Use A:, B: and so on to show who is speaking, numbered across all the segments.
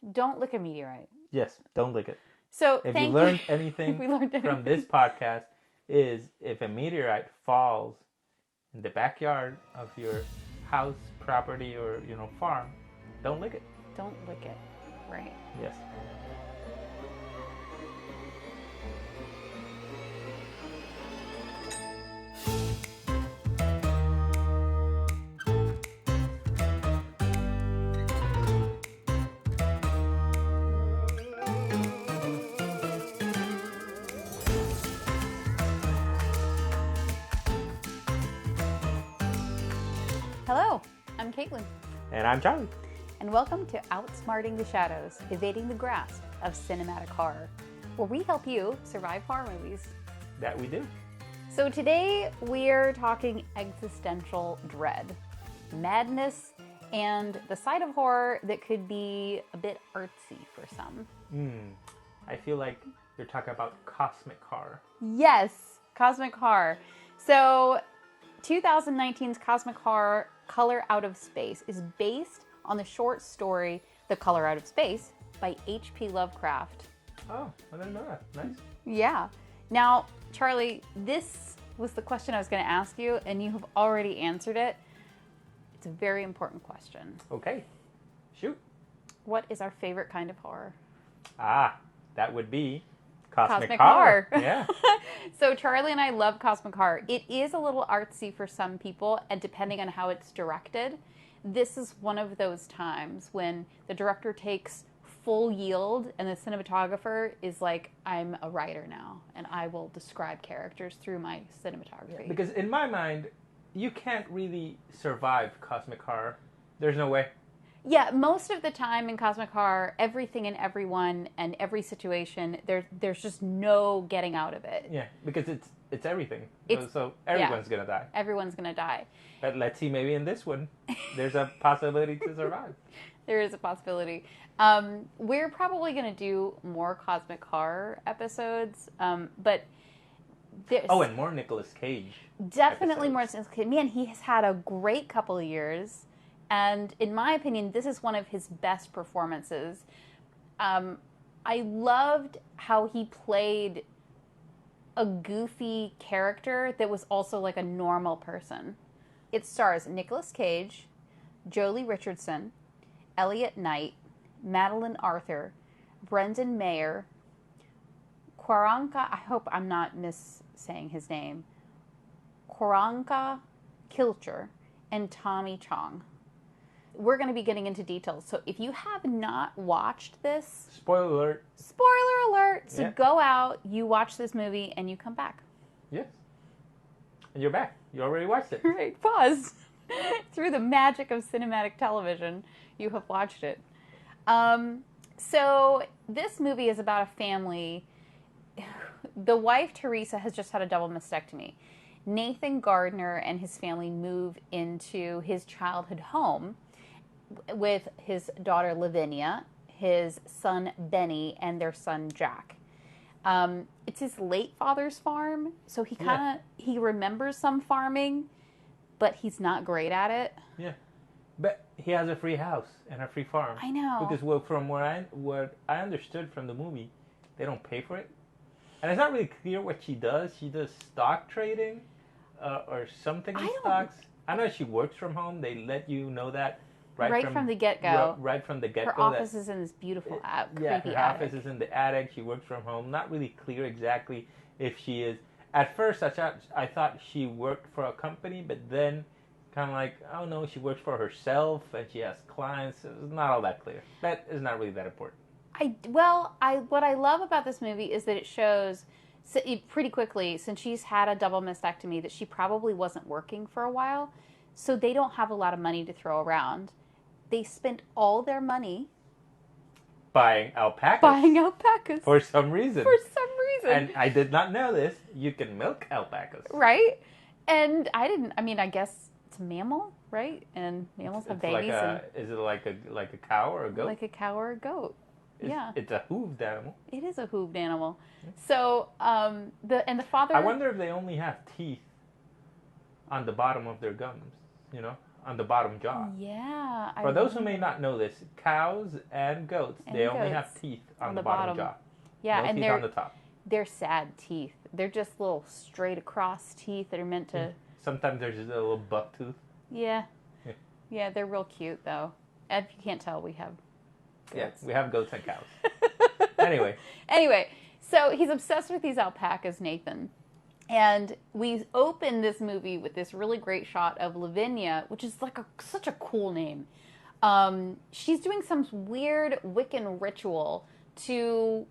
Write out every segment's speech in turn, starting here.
A: Don't lick a meteorite.
B: Yes, don't lick it.
A: So
B: If you
A: thank
B: learned
A: you.
B: anything
A: We learned
B: from
A: anything.
B: this podcast is if a meteorite falls in the backyard of your house, property, or farm, don't lick it.
A: Don't lick it. Right.
B: Yes.
A: Hello, I'm Caitlin,
B: And I'm Charlie.
A: and welcome to Outsmarting the Shadows, Evading the Grasp of Cinematic Horror, where we help you survive horror movies.
B: That we do.
A: So today we're talking existential dread, madness, and the side of horror that could be a bit artsy for some.
B: I feel like you're talking about cosmic horror.
A: Yes, cosmic horror. So 2019's cosmic horror, Color Out of Space, is based on the short story The Color Out of Space by H.P Lovecraft.
B: Oh, I didn't know that. Nice.
A: Yeah. Now, Charlie, this was the question I was going to ask you, and you have already answered it. It's a very important question.
B: Okay. Shoot.
A: What is our favorite kind of horror?
B: That would be cosmic
A: horror.
B: Yeah.
A: So Charlie and I love cosmic horror. It is a little artsy for some people, and depending on how it's directed, this is one of those times when the director takes full yield and the cinematographer is like, I'm a writer now, and I will describe characters through my cinematography.
B: Because in my mind, you can't really survive cosmic horror. There's no way.
A: Yeah, most of the time in cosmic horror, everything and everyone and every situation, there's just no getting out of it.
B: Yeah, because it's everything.
A: It's-
B: so everyone's gonna die.
A: Everyone's gonna die.
B: But let's see, maybe in this one, there's a possibility to survive.
A: There is a possibility. We're probably gonna do more cosmic horror episodes, but there's
B: Oh, and more Nicolas Cage.
A: definitely
B: episodes.
A: more. Man, he has had a great couple of years. And in my opinion, this is one of his best performances. I loved how he played a goofy character that was also like a normal person. It stars Nicolas Cage, Jolie Richardson, Elliot Knight, Madeline Arthur, Brendan Mayer, Quaranka, I hope I'm not missaying his name, Quaranka Kilcher, and Tommy Chong. We're going to be getting into details. So if you have not watched this,
B: Spoiler alert.
A: spoiler alert. So
B: Yeah.
A: go out, you watch this movie, and you come back.
B: Yes. And you're back. You already watched it.
A: Right, pause. Through the magic of cinematic television, you have watched it. So this movie is about a family. The wife, Teresa, has just had a double mastectomy. Nathan Gardner and his family move into his childhood home with his daughter Lavinia, his son Benny, and their son Jack. It's his late father's farm, so he remembers some farming, but he's not great at it.
B: Yeah. But he has a free house and a free farm.
A: I know.
B: Because from what I understood from the movie, they don't pay for it. And it's not really clear what she does. She does stock trading or something in stocks. I know she works from home. They let you know that
A: Right from the get-go.
B: Right from the get-go.
A: Her office is in this beautiful creepy
B: her
A: attic.
B: office is in the attic. She works from home. Not really clear exactly if she is. At first, I thought she worked for a company, but then kind of like, oh no, she works for herself and she has clients. It's not all that clear. That is not really that important.
A: What I love about this movie is that it shows pretty quickly, since she's had a double mastectomy, that she probably wasn't working for a while, so they don't have a lot of money to throw around. They spent all their money
B: Buying alpacas. For some reason. And I did not know this. You can milk alpacas.
A: Right? And I guess it's a mammal, right? And mammals have babies.
B: Is it like a cow or a goat?
A: Like a cow or a goat. Yeah.
B: It's a hooved animal.
A: It is a hooved animal. So, the father...
B: I wonder if they only have teeth on the bottom of their gums, on the bottom jaw.
A: Yeah.
B: For those who may not know this, cows and goats, they only have
A: goats
B: teeth on the bottom jaw.
A: Yeah,
B: No
A: and
B: teeth on the top.
A: they're sad teeth. They're just little straight across teeth that are meant to.
B: Sometimes there's just a little buck tooth.
A: Yeah. Yeah, they're real cute though. If you can't tell, we have goats.
B: Yeah, we have goats and cows. Anyway,
A: so he's obsessed with these alpacas, Nathan. And we open this movie with this really great shot of Lavinia, which is like such a cool name. She's doing some weird Wiccan ritual to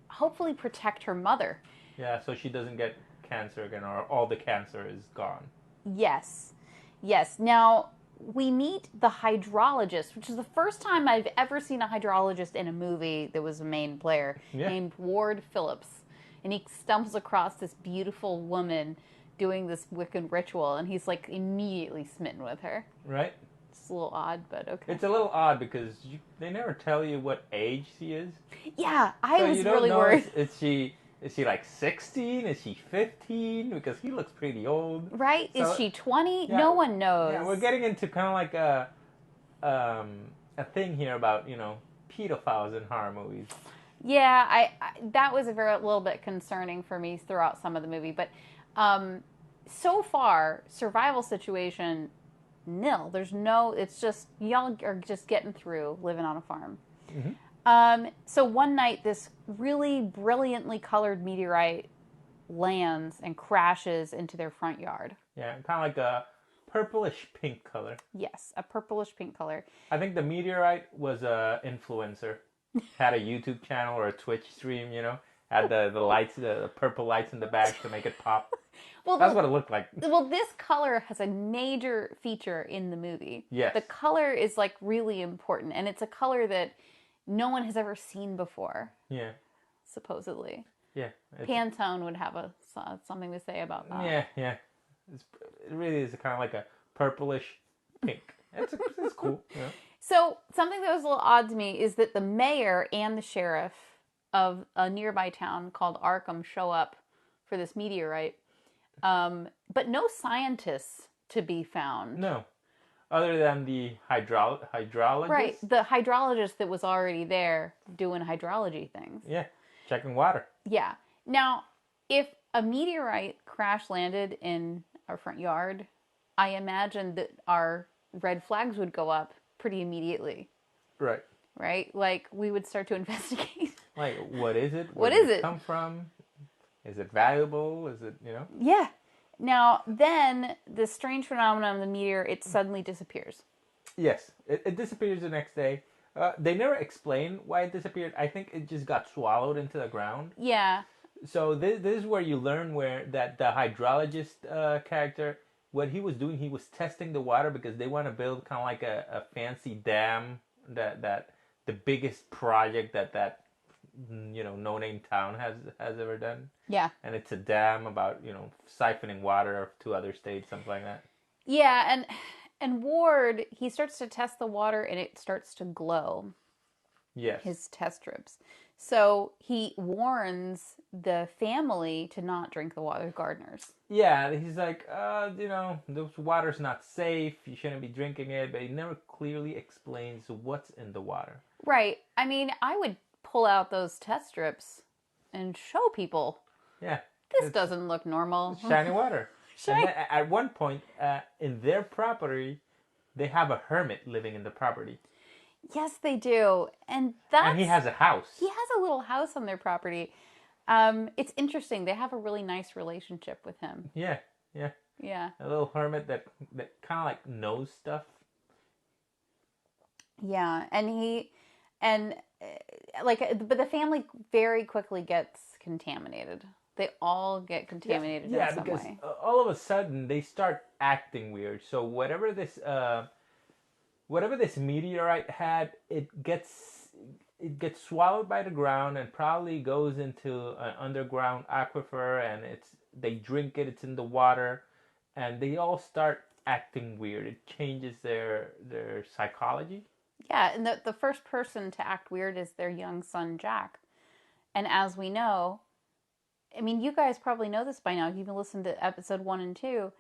A: hopefully protect her mother.
B: Yeah, so she doesn't get cancer again, or all the cancer is gone.
A: Yes. Now, we meet the hydrologist, which is the first time I've ever seen a hydrologist in a movie that was a main player, named Ward Phillips. And he stumbles across this beautiful woman doing this Wiccan ritual, and he's like immediately smitten with her.
B: Right?
A: It's a little odd, but okay.
B: It's a little odd because they never tell you what age she is.
A: Yeah, I was really worried.
B: Is she like 16? Is she 15? Because he looks pretty old.
A: Right? So, is she 20? Yeah, no one knows.
B: Yeah, we're getting into kind of like a thing here about, pedophiles in horror movies.
A: Yeah, I that was a little bit concerning for me throughout some of the movie. But so far, survival situation, nil. There's no, it's just, y'all are just getting through living on a farm. Mm-hmm. So one night, this really brilliantly colored meteorite lands and crashes into their front yard.
B: Yeah, kind of like a purplish pink color.
A: Yes, a purplish pink color.
B: I think the meteorite was a influencer. Had a YouTube channel or a Twitch stream, had the lights, the purple lights in the back to make it pop. Well, that's what it looked like.
A: Well, this color has a major feature in the movie.
B: Yes.
A: The color is like really important, and it's a color that no one has ever seen before.
B: Yeah.
A: Supposedly.
B: Yeah.
A: Pantone would have something to say about that.
B: Yeah. It really is kind of like a purplish pink. It's cool. Yeah.
A: So something that was a little odd to me is that the mayor and the sheriff of a nearby town called Arkham show up for this meteorite, but no scientists to be found.
B: No, other than the hydrologist.
A: Right, the hydrologist that was already there doing hydrology things.
B: Yeah, checking water.
A: Yeah. Now, if a meteorite crash landed in our front yard, I imagine that our red flags would go up pretty immediately.
B: Right.
A: Right? Like, we would start to investigate.
B: Like, what is it?
A: Where did it
B: come from? Is it valuable? Is it,
A: Yeah. Now, then, the strange phenomenon of the meteor, it suddenly disappears.
B: Yes. It disappears the next day. They never explain why it disappeared. I think it just got swallowed into the ground.
A: Yeah.
B: So this is where you learn that the hydrologist character, what he was doing, he was testing the water because they want to build kind of like a fancy dam, that the biggest project that no-name town has ever done.
A: Yeah.
B: And it's a dam about, siphoning water to other states, something like that.
A: Yeah, and Ward, he starts to test the water and it starts to glow.
B: Yes.
A: His test strips. So he warns the family to not drink the water, gardeners.
B: Yeah, he's like, this water's not safe. You shouldn't be drinking it. But he never clearly explains what's in the water.
A: Right. I mean, I would pull out those test strips and show people.
B: Yeah.
A: This doesn't look normal.
B: Shiny water.
A: Shiny.
B: And then at one point, in their property, they have a hermit living in the property.
A: Yes, they do. And
B: he has a house.
A: He has a little house on their property. It's interesting. They have a really nice relationship with him.
B: Yeah.
A: Yeah.
B: A little hermit that kind of like knows stuff.
A: Yeah, but the family very quickly gets contameterminated. They all get contaminated in some
B: because
A: way.
B: All of a sudden they start acting weird. So whatever this meteorite had, it gets swallowed by the ground and probably goes into an underground aquifer, and they drink it. It's in the water, and they all start acting weird. It changes their psychology.
A: Yeah, and the first person to act weird is their young son Jack. And as we know, I mean, you guys probably know this by now. If you've listened to episode 1 and 2,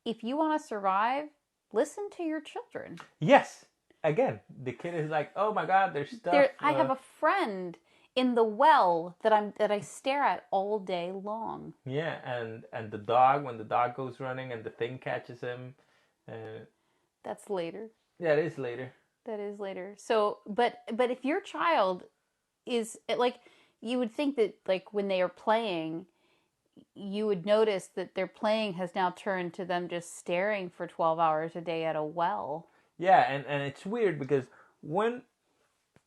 A: if you want to survive, listen to your children.
B: Yes. Again, the kid is like, oh my God, there's stuff.
A: I have a friend in the well that I stare at all day long.
B: Yeah, and the dog, when the dog goes running and the thing catches him.
A: That's later.
B: Yeah, it is later.
A: That is later. So, but if your child is like, you would think that like when they are playing, you would notice that their playing has now turned to them just staring for 12 hours a day at a well.
B: Yeah, and it's weird because when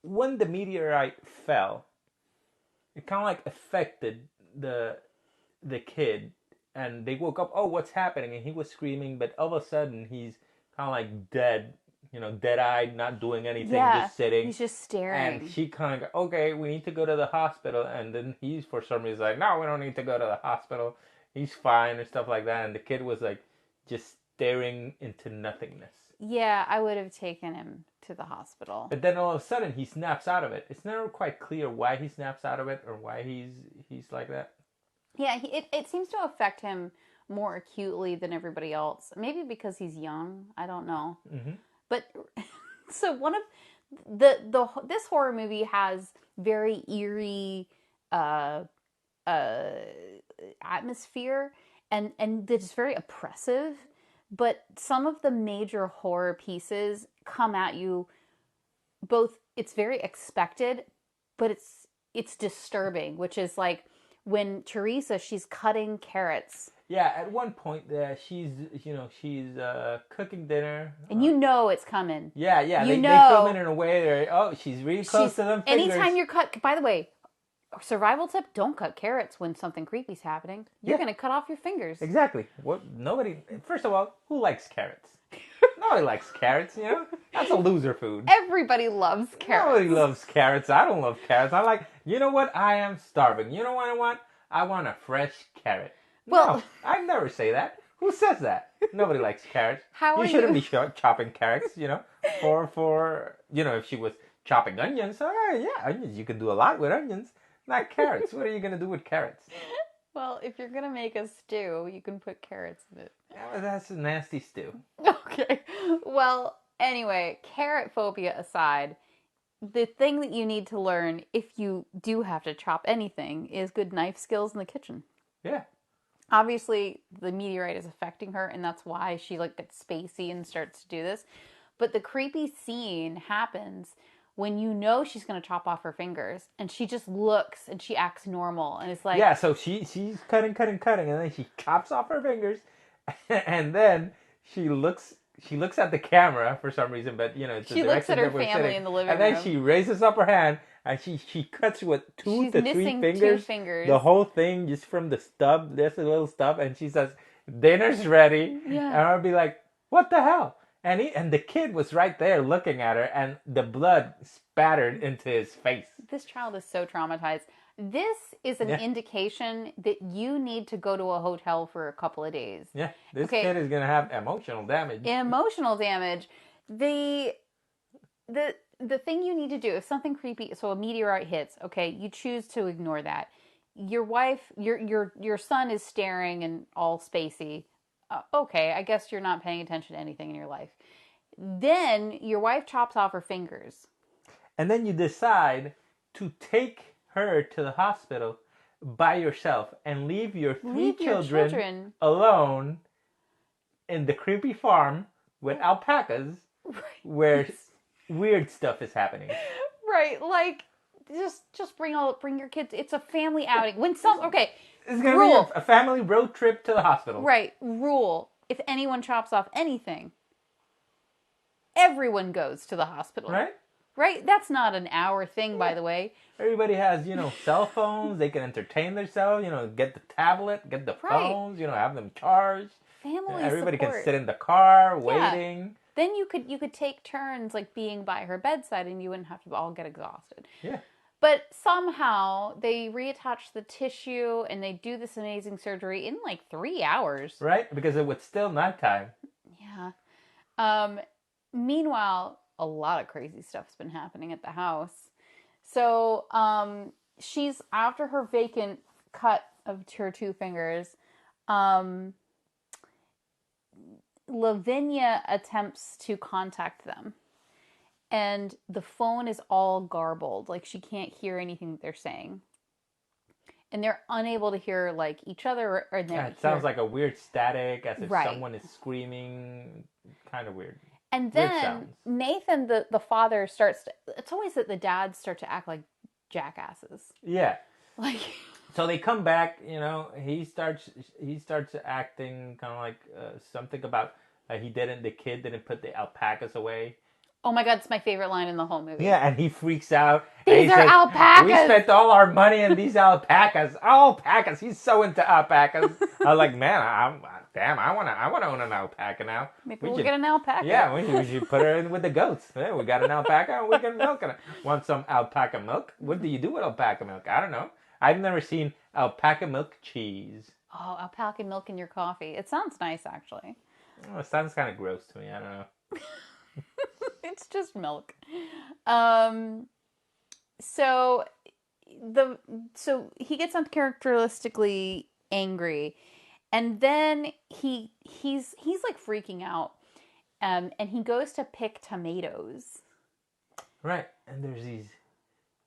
B: the meteorite fell, it kind of like affected the kid, and they woke up. Oh, what's happening? And he was screaming, but all of a sudden he's kind of like dead, dead-eyed, not doing anything, just sitting.
A: He's just staring.
B: And she kind of, okay, we need to go to the hospital. And then he's, for some reason, like, no, we don't need to go to the hospital. He's fine and stuff like that. And the kid was like just staring into nothingness.
A: Yeah, I would have taken him to the hospital.
B: But then all of a sudden he snaps out of it. It's never quite clear why he snaps out of it or why he's like that.
A: Yeah, it seems to affect him more acutely than everybody else. Maybe because he's young. I don't know.
B: Mm-hmm.
A: But so one of this horror movie has very eerie atmosphere and it's very oppressive. But some of the major horror pieces come at you both. It's very expected, but it's disturbing, which is like when Teresa, she's cutting carrots.
B: Yeah, at one point she's cooking dinner.
A: And it's coming.
B: Yeah, they film it in a way where, she's really close to them fingers.
A: Anytime you're by the way, survival tip, don't cut carrots when something creepy's happening. You're going to cut off your fingers.
B: Exactly. First of all, who likes carrots? Nobody likes carrots, That's a loser food.
A: Everybody loves carrots.
B: Nobody loves carrots. I don't love carrots. I like, you know what? I am starving. You know what I want? I want a fresh carrot.
A: Well,
B: no, I never say that. Who says that? Nobody likes carrots.
A: You
B: shouldn't be chopping carrots, for if she was chopping onions. Onions. You can do a lot with onions. Not carrots. What are you going to do with carrots?
A: Well, if you're going to make a stew, you can put carrots in it.
B: Yeah, well, that's a nasty stew.
A: Okay. Well, anyway, carrot phobia aside, the thing that you need to learn if you do have to chop anything is good knife skills in the kitchen.
B: Yeah.
A: Obviously, the meteorite is affecting her, and that's why she gets spacey and starts to do this. But the creepy scene happens when she's going to chop off her fingers, and she just looks and she acts normal, and it's like,
B: yeah. So she's cutting, and then she chops off her fingers, and then she looks at the camera for some reason, but it's
A: she looks at her family in the living room,
B: and then she raises up her hand and she cuts with two to three fingers, the whole thing just from the stub. There's a little stub, and she says, "Dinner's ready."
A: Yeah.
B: And I'll be like, "What the hell?" And the kid was right there looking at her, and the blood spattered into his face.
A: This child is so traumatized. This is an indication that you need to go to a hotel for a couple of days.
B: Yeah, this kid is going to have emotional damage.
A: Emotional damage. The thing you need to do, if something creepy, so a meteorite hits, okay, you choose to ignore that. Your wife, your son is staring and all spacey. Okay, I guess you're not paying attention to anything in your life. Then your wife chops off her fingers.
B: And then you decide to take her to the hospital by yourself and leave your three children alone in the creepy farm with alpacas where weird stuff is happening.
A: Right, like just bring your kids. It's a family outing. It's
B: going to be a family road trip to the hospital.
A: Right. Rule. If anyone chops off anything, everyone goes to the hospital.
B: Right?
A: Right? That's not an hour thing, by the way.
B: Everybody has, cell phones. They can entertain themselves, get the tablet, get the phones, have them charged.
A: Family
B: everybody
A: support.
B: Can sit in the car waiting.
A: Then you could take turns being by her bedside and you wouldn't have to all get exhausted.
B: Yeah.
A: But somehow they reattach the tissue and they do this amazing surgery in 3 hours.
B: Right? Because it was still nighttime.
A: Yeah. Meanwhile, a lot of crazy stuff's been happening at the house. So she's, after her vacant cut of her two fingers, Lavinia attempts to contact them. And the phone is all garbled. Like, she can't hear anything that they're saying. And they're unable to hear, like, each other. Or
B: it sounds like a weird static, as if
A: Right.
B: someone is screaming. Kind of weird.
A: And
B: Weird
A: then
B: sounds.
A: Nathan, the father, starts to... It's always that the dads start to act like jackasses.
B: Yeah.
A: Like...
B: So they come back, he starts acting kind of like something about the kid didn't put the alpacas away.
A: Oh my God, it's my favorite line in the whole movie.
B: Yeah, and he freaks out.
A: These are alpacas!
B: We spent all our money on these alpacas. Alpacas! He's so into alpacas. I was like, man, I want to own an alpaca now.
A: Maybe we'll get an alpaca.
B: Yeah, we should put her in with the goats. Yeah, we got an alpaca and we can milk it. Want some alpaca milk? What do you do with alpaca milk? I don't know. I've never seen alpaca milk cheese.
A: Oh, alpaca milk in your coffee. It sounds nice, actually.
B: Oh, it sounds kind of gross to me. I don't know.
A: It's just milk. So he gets uncharacteristically angry, and then he's like freaking out, and he goes to pick tomatoes.
B: Right, and there's these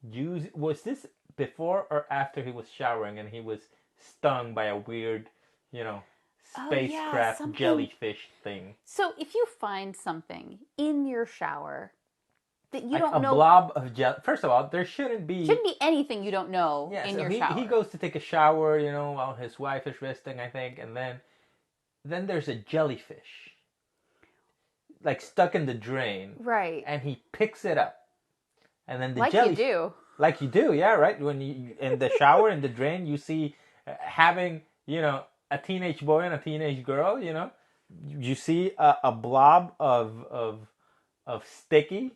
B: Jews. Was this before or after he was showering and he was stung by a weird, spacecraft jellyfish thing?
A: So if you find something in your shower that you
B: like
A: don't know,
B: a blob of gel. First of all, there shouldn't be
A: anything you don't know in your shower.
B: He goes to take a shower, while his wife is resting, I think, and then there's a jellyfish, like stuck in the drain,
A: right?
B: And he picks it up, and then the
A: jellyfish, you do.
B: Like you do, yeah, right. When you in the shower in the drain, you see having a teenage boy and a teenage girl. You see a blob of sticky,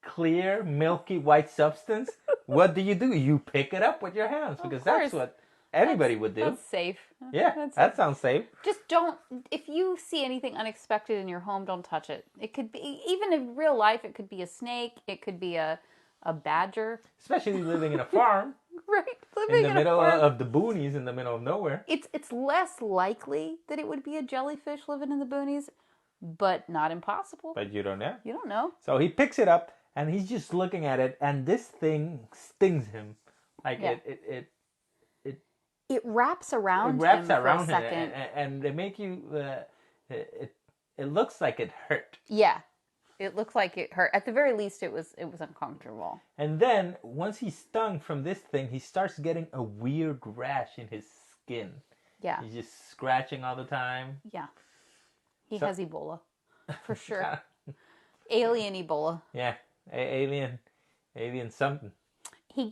B: clear, milky white substance. What do? You pick it up with your hands because that's what anybody would do.
A: That's safe.
B: Yeah, that sounds safe.
A: Just don't. If you see anything unexpected in your home, don't touch it. It could be, even in real life, it could be a snake. It could be a badger.
B: Especially living in a farm.
A: Right. Living
B: in the middle of the boonies, in the middle of nowhere.
A: It's less likely that it would be a jellyfish living in the boonies, but not impossible.
B: But you don't know.
A: You don't know.
B: So he picks it up and he's just looking at it, and this thing stings him. Like
A: it wraps around him for a second.
B: And they make you it looks like it hurt.
A: Yeah. It looks like it hurt. At the very least, it was uncomfortable.
B: And then, once he's stung from this thing, he starts getting a weird rash in his skin.
A: Yeah.
B: He's just scratching all the time.
A: Yeah. He has Ebola. For sure. Alien Ebola.
B: Yeah. Alien something.
A: He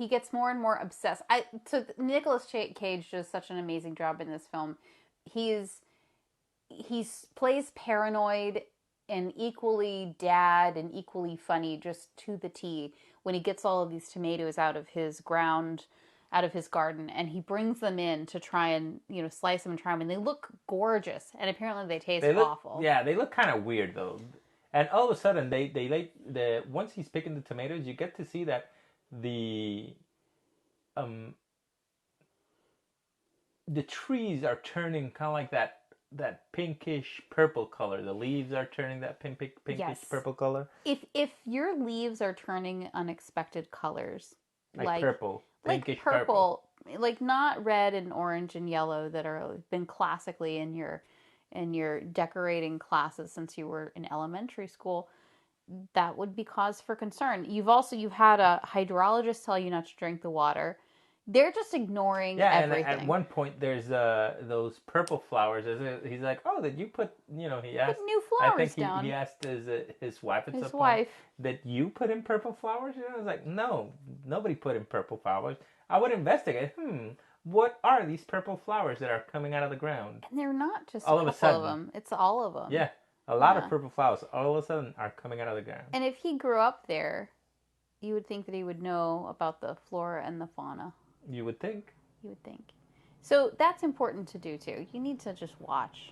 A: gets more and more obsessed. So Nicolas Cage does such an amazing job in this film. He plays paranoid and equally dad and equally funny, just to the T, when he gets all of these tomatoes out of his garden, and he brings them in to try and slice them and try them, and they look gorgeous, and apparently they taste awful.
B: Yeah, they look kind of weird though. And all of a sudden, once he's picking the tomatoes, you get to see that the trees are turning kind of like that pinkish purple color. The leaves are turning that pinkish purple color.
A: If your leaves are turning unexpected colors,
B: like purple, pinkish
A: purple, like not red and orange and yellow that are been classically in your decorating classes since you were in elementary school, that would be cause for concern. You've had a hydrologist tell you not to drink the water. They're just ignoring everything.
B: And at one point, there's those purple flowers. He's like, "Oh, did you put?" He asked.
A: Put new flowers
B: I think
A: down.
B: He asked his wife at some
A: wife.
B: point that you put in purple flowers. I was like, "No, nobody put in purple flowers." I would investigate. What are these purple flowers that are coming out of the ground?
A: And they're not just
B: all
A: a couple of them. It's all of them.
B: Yeah, a lot of purple flowers all of a sudden are coming out of the ground.
A: And if he grew up there, you would think that he would know about the flora and the fauna.
B: You would think.
A: So that's important to do too. You need to just watch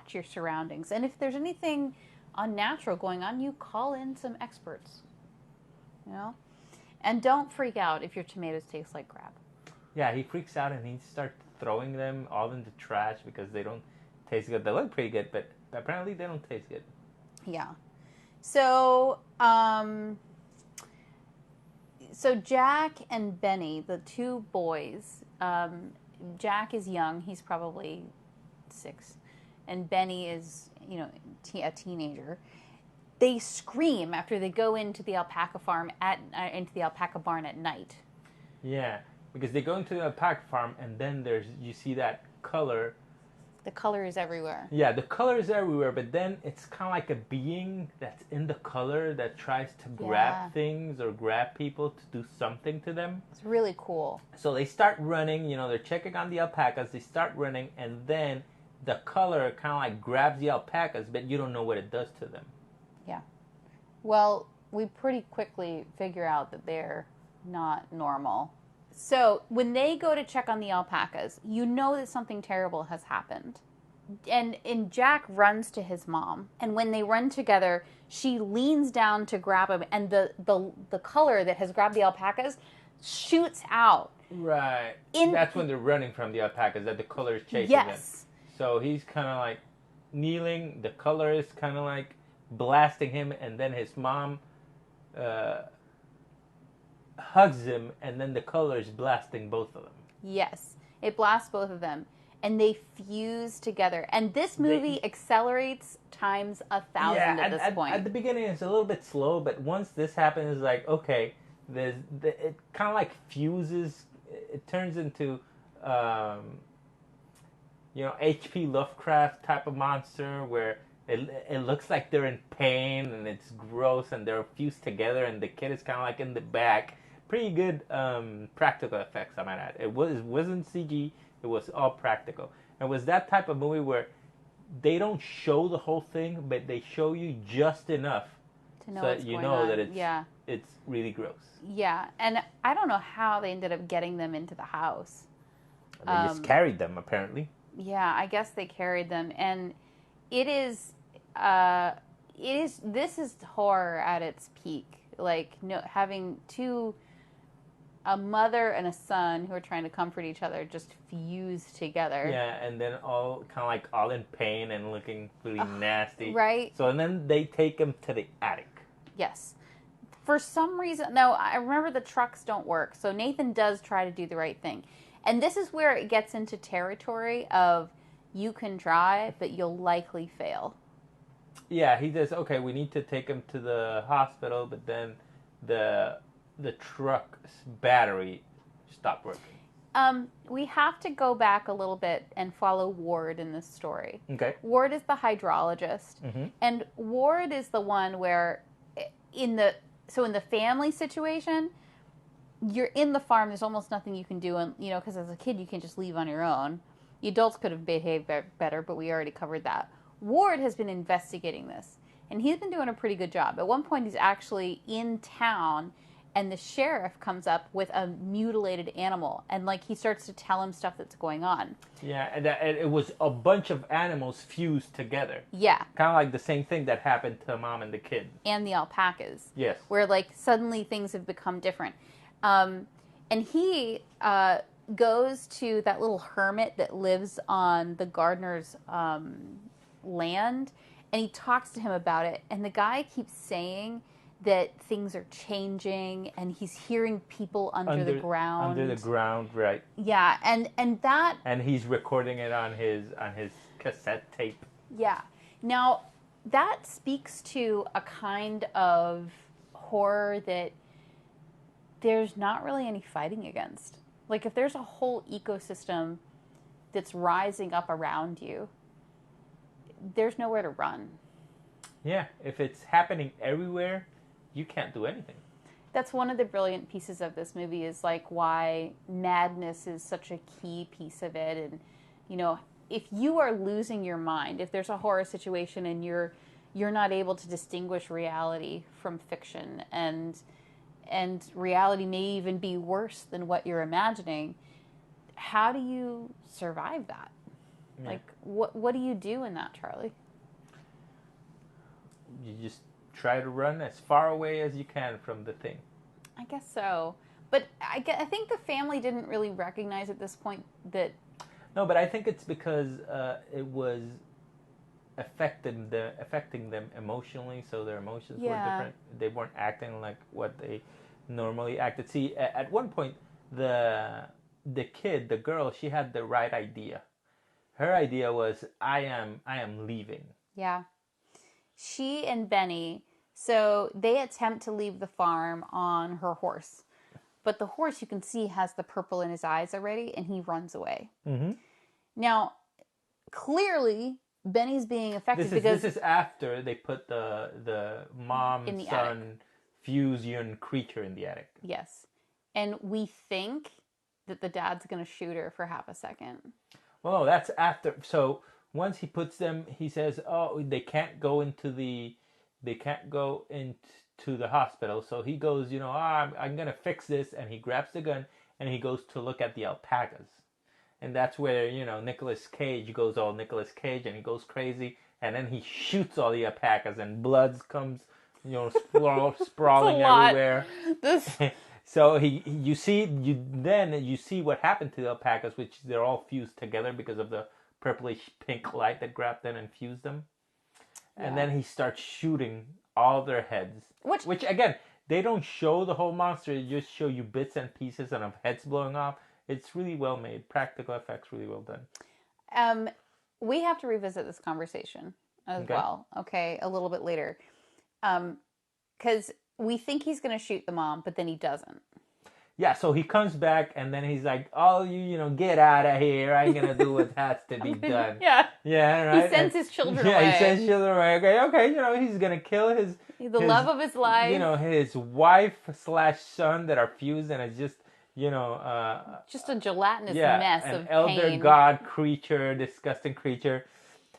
A: your surroundings. And if there's anything unnatural going on, you call in some experts. And don't freak out if your tomatoes taste like crap.
B: Yeah, he freaks out and he starts throwing them all in the trash because they don't taste good. They look pretty good, but apparently they don't taste good.
A: Yeah. So, so Jack and Benny, the two boys, Jack is young. He's probably 6. And Benny is, a teenager. They scream after they go into the alpaca farm into the alpaca barn at night.
B: Yeah, because they go into the alpaca farm, and then you see that color.
A: The color is everywhere.
B: Yeah, the color is everywhere, but then it's kind of like a being that's in the color that tries to grab things or grab people to do something to them.
A: It's really cool.
B: So they start running, they're checking on the alpacas, they start running, and then the color kind of like grabs the alpacas, but you don't know what it does to them.
A: Yeah. Well, we pretty quickly figure out that they're not normal. So when they go to check on the alpacas, you know that something terrible has happened. And Jack runs to his mom. And when they run together, she leans down to grab him. And the color that has grabbed the alpacas shoots out.
B: Right. That's when they're running from the alpacas, that the color is chasing them. So he's kind of like kneeling. The color is kind of like blasting him. And then his mom hugs him, and then the color is blasting both of them.
A: Yes, it blasts both of them, and they fuse together. And this movie accelerates times 1,000 at this point.
B: At the beginning, it's a little bit slow, but once this happens, it's like, okay, it kind of like fuses. It turns into, H.P. Lovecraft type of monster where it looks like they're in pain and it's gross and they're fused together, and the kid is kind of like in the back. Pretty good practical effects, I might add. It wasn't CG. It was all practical. It was that type of movie where they don't show the whole thing, but they show you just enough
A: to know
B: so that you know that it's really gross.
A: Yeah, and I don't know how they ended up getting them into the house.
B: They just carried them, apparently.
A: Yeah, I guess they carried them, and this is horror at its peak. Like, having a mother and a son who are trying to comfort each other just fused together.
B: Yeah, and then all kind of like all in pain and looking really nasty.
A: Right.
B: So and then they take him to the attic.
A: Yes. For some reason, no, I remember the trucks don't work. So Nathan does try to do the right thing. And this is where it gets into territory of you can try, but you'll likely fail.
B: Yeah, he says, okay, we need to take him to the hospital, but then the truck's battery stopped working.
A: We have to go back a little bit and follow Ward in this story.
B: Okay.
A: Ward is the hydrologist, and Ward is the one where in the family situation, you're in the farm. There's almost nothing you can do, and because as a kid you can just leave on your own. The adults could have behaved better, but we already covered that. Ward has been investigating this, and he's been doing a pretty good job. At one point, he's actually in town, and the sheriff comes up with a mutilated animal, and he starts to tell him stuff that's going on.
B: Yeah, and it was a bunch of animals fused together.
A: Yeah.
B: Kind of like the same thing that happened to mom and the kid.
A: And the alpacas.
B: Yes.
A: Where suddenly things have become different. And he goes to that little hermit that lives on the gardener's land, and he talks to him about it, and the guy keeps saying that things are changing, and he's hearing people under the ground.
B: Under the ground, right.
A: Yeah, and that...
B: And he's recording it on his cassette tape.
A: Yeah. Now, that speaks to a kind of horror that there's not really any fighting against. If there's a whole ecosystem that's rising up around you, there's nowhere to run.
B: Yeah, if it's happening everywhere, you can't do anything.
A: That's one of the brilliant pieces of this movie is why madness is such a key piece of it. And, if you are losing your mind, if there's a horror situation and you're not able to distinguish reality from fiction, and reality may even be worse than what you're imagining, how do you survive that? Yeah. What do you do in that, Charlie?
B: You just try to run as far away as you can from the thing.
A: I guess so. But I think the family didn't really recognize at this point that...
B: No, but I think it's because it was affecting them emotionally, so their emotions were
A: Yeah.
B: different. They weren't acting like what they normally acted. See, at one point, the the girl, she had the right idea. Her idea was, I am leaving.
A: Yeah. She and Benny, so they attempt to leave the farm on her horse. But the horse, you can see, has the purple in his eyes already, and he runs away.
B: Mm-hmm.
A: Now, clearly, Benny's being affected because
B: this is after they put the mom
A: in the attic.
B: son fusion creature in the attic.
A: Yes. And we think that the dad's going to shoot her for half a second.
B: Well, no, that's after. So once he puts them, he says, "Oh, they can't go into the hospital." So he goes, I'm gonna fix this, and he grabs the gun and he goes to look at the alpacas, and that's where Nicolas Cage goes all Nicolas Cage, and he goes crazy, and then he shoots all the alpacas, and blood comes, sprawling everywhere.
A: This.
B: So you see what happened to the alpacas, which they're all fused together because of the purplish pink light that grabbed them and fused them. And then he starts shooting all their heads. Which again, they don't show the whole monster, they just show you bits and pieces and of heads blowing off. It's really well made. Practical effects really well done.
A: We have to revisit this conversation as well, okay, a little bit later. Because we think he's going to shoot the mom, but then he doesn't.
B: Yeah, so he comes back, and then he's like, "Oh, get out of here. I'm going to do what has to be done."
A: Yeah.
B: Yeah, right?
A: He sends his children away.
B: Yeah, he sends children away. Okay, he's going to kill his
A: love of his life.
B: His wife / son that are fused, and it's just,
A: just a gelatinous mess of
B: an elder
A: pain.
B: god creature, disgusting creature.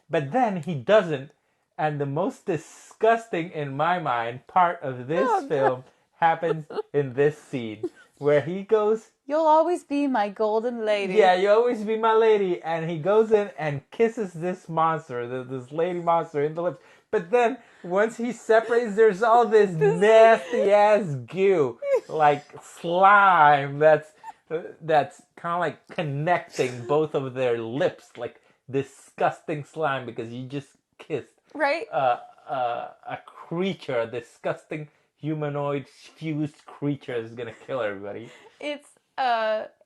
B: But then he doesn't. And the most disgusting, in my mind, part of this film happens in this scene, where he goes,
A: "You'll always be my golden lady."
B: Yeah, you'll always be my lady. And he goes in and kisses this monster, this lady monster, in the lips. But then, once he separates, there's all this nasty-ass goo, like slime, that's kind of like connecting both of their lips, like disgusting slime, because you just kissed
A: right?
B: A creature, a disgusting humanoid fused creature is gonna kill everybody.
A: It's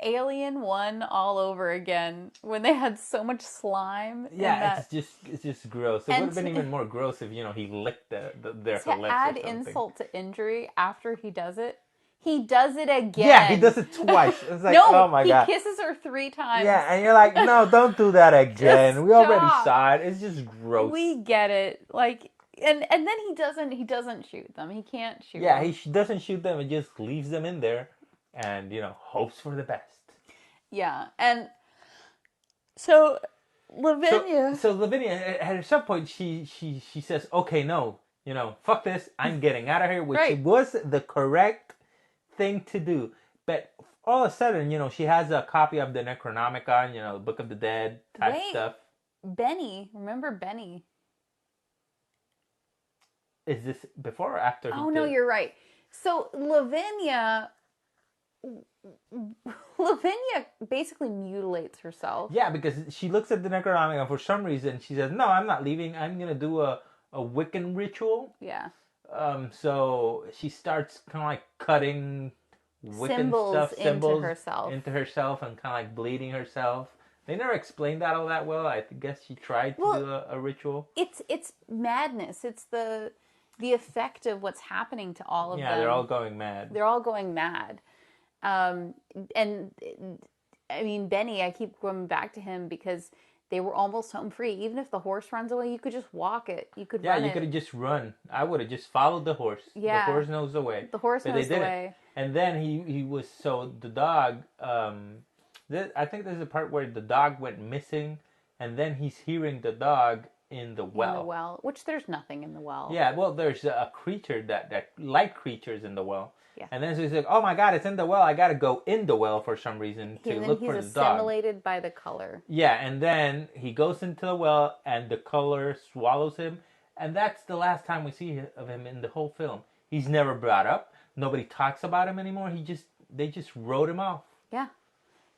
A: Alien 1 all over again, when they had so much slime.
B: Yeah, it's just gross. It would have been even more gross if he licked their lips. To
A: add insult to injury, after he does it again.
B: Yeah, he does it twice. It's like,
A: no,
B: oh my god,
A: he kisses her 3 times.
B: Yeah, and you're like, no, don't do that again. We already saw it. It's just gross.
A: We get it. Like, and then he doesn't shoot them. He can't shoot them.
B: Yeah, he doesn't shoot them. He just leaves them in there, and hopes for the best.
A: Yeah, and so Lavinia.
B: So Lavinia, at some point, she says, "Okay, no, fuck this. I'm getting out of here," which was the correct thing to do. But all of a sudden, she has a copy of the Necronomicon, the Book of the Dead type stuff.
A: Benny, remember Benny?
B: Is this before or after?
A: Oh no, you're right. So Lavinia basically mutilates herself.
B: Yeah, because she looks at the Necronomicon for some reason. She says, "No, I'm not leaving. I'm gonna do a Wiccan ritual."
A: Yeah.
B: So she starts kind of like cutting Wiccan symbols into herself, and kind of like bleeding herself. They never explained that all that well. I guess she tried to do a ritual.
A: It's madness. It's the effect of what's happening to all of them.
B: Yeah, they're all going mad.
A: They're all going mad. And I mean, Benny, I keep going back to him because they were almost home free. Even if the horse runs away, you could just walk it. You could run it.
B: Yeah, you could have just run. I would have just followed the horse.
A: Yeah.
B: The horse knows the way.
A: The horse knows the way.
B: And then he was, so the dog, I think there's a part where the dog went missing, and then he's hearing the dog in the well.
A: In the well, which there's nothing in the well.
B: Yeah, well, there's a creature that light creatures in the well.
A: Yeah.
B: And then so he's like, "Oh my god, it's in the well. I gotta go in the well for some reason to look for the dog."
A: He's assimilated by the color.
B: Yeah, and then he goes into the well, and the color swallows him, and that's the last time we see of him in the whole film. He's never brought up. Nobody talks about him anymore. They just wrote him off.
A: Yeah.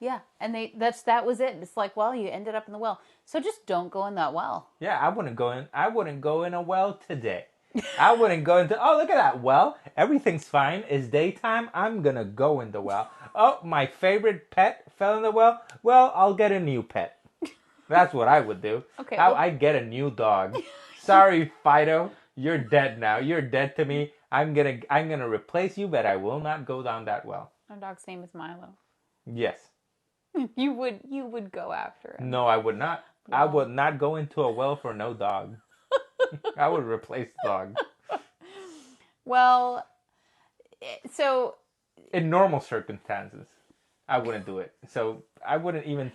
A: Yeah, and that was it. It's like, well, you ended up in the well, so just don't go in that well.
B: Yeah, I wouldn't go in. I wouldn't go in a well today. I wouldn't go into. Oh, look at that well. Everything's fine. It's daytime. I'm gonna go in the well. Oh, my favorite pet fell in the well. Well, I'll get a new pet. That's what I would do.
A: Okay,
B: I'd get a new dog. Sorry, Fido. You're dead now. You're dead to me. I'm gonna replace you, but I will not go down that well.
A: our dog's name is Milo.
B: Yes.
A: You would go after him.
B: No, I would not.
A: Wow.
B: I would not go into a well for no dog. I would replace the dog.
A: Well, so
B: In normal circumstances, I wouldn't do it. So I wouldn't even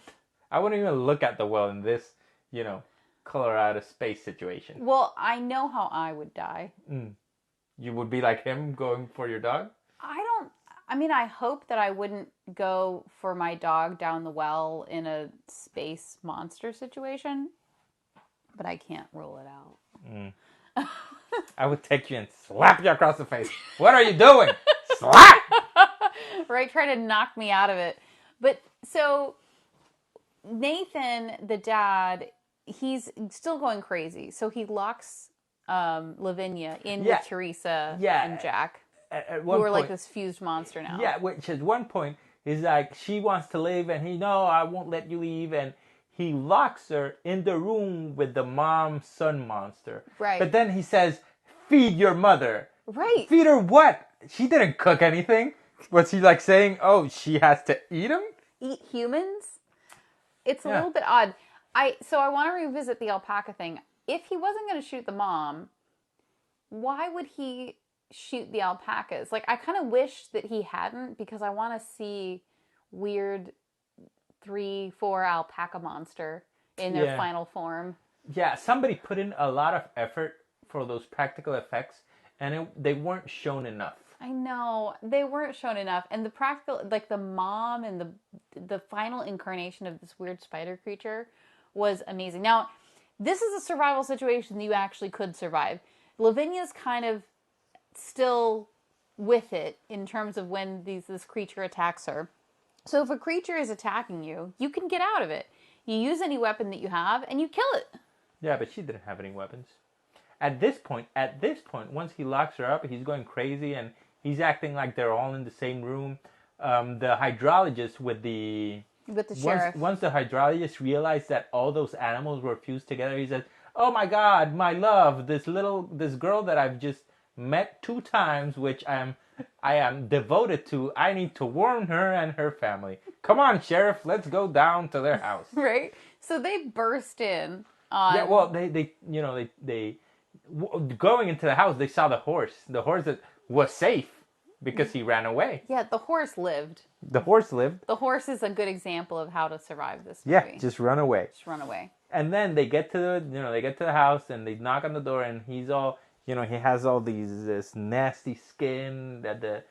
B: look at the well in this, Colorado space situation.
A: well, I know how I would die.
B: You would be like him going for your dog?
A: I hope that I wouldn't go for my dog down the well in a space monster situation, but I can't rule it out.
B: I would take you and slap you across the face. What are you doing? Slap!
A: Right? Try to knock me out of it. But so Nathan, the dad, he's still going crazy. So he locks Lavinia in with Teresa and Jack.
B: At one
A: who are
B: point,
A: like this fused monster now.
B: Yeah, which at one point is like she wants to leave and no, I won't let you leave, and he locks her in the room with the mom-son monster.
A: Right.
B: But then he says, "Feed your mother."
A: Right.
B: Feed her what? She didn't cook anything. Was he like saying, "Oh, she has to eat him"?
A: Eat humans? It's a little bit odd. So I want to revisit the alpaca thing. If he wasn't going to shoot the mom, why would he shoot the alpacas? Like, I kind of wish that he hadn't, because I want to see weird 3-4 alpaca monster in their final form. Yeah,
B: somebody put in a lot of effort for those practical effects, and they weren't shown enough.
A: I know, they weren't shown enough. And the practical, like the mom and the final incarnation of this weird spider creature was amazing. Now, this is a survival situation that you actually could survive. Lavinia's kind of still with it in terms of when this creature attacks her. So if a creature is attacking you, you can get out of it. You use any weapon that you have and you kill it.
B: Yeah, but she didn't have any weapons. At this point, once he locks her up, he's going crazy and he's acting like they're all in the same room. The hydrologist with the
A: sheriff.
B: Once the hydrologist realized that all those animals were fused together, he said, "Oh my God, my love, this girl that I've just met 2 times, which I am devoted to. I need to warn her and her family. Come on, sheriff, let's go down to their house."
A: Right. So they burst in. Yeah.
B: Well, they going into the house, they saw the horse. The horse that was safe because he ran away.
A: Yeah, the horse lived.
B: The horse lived.
A: The horse is a good example of how to survive this movie.
B: Yeah, just run away.
A: Just run away.
B: And then they get to the house and they knock on the door and he's all, he has all this nasty skin that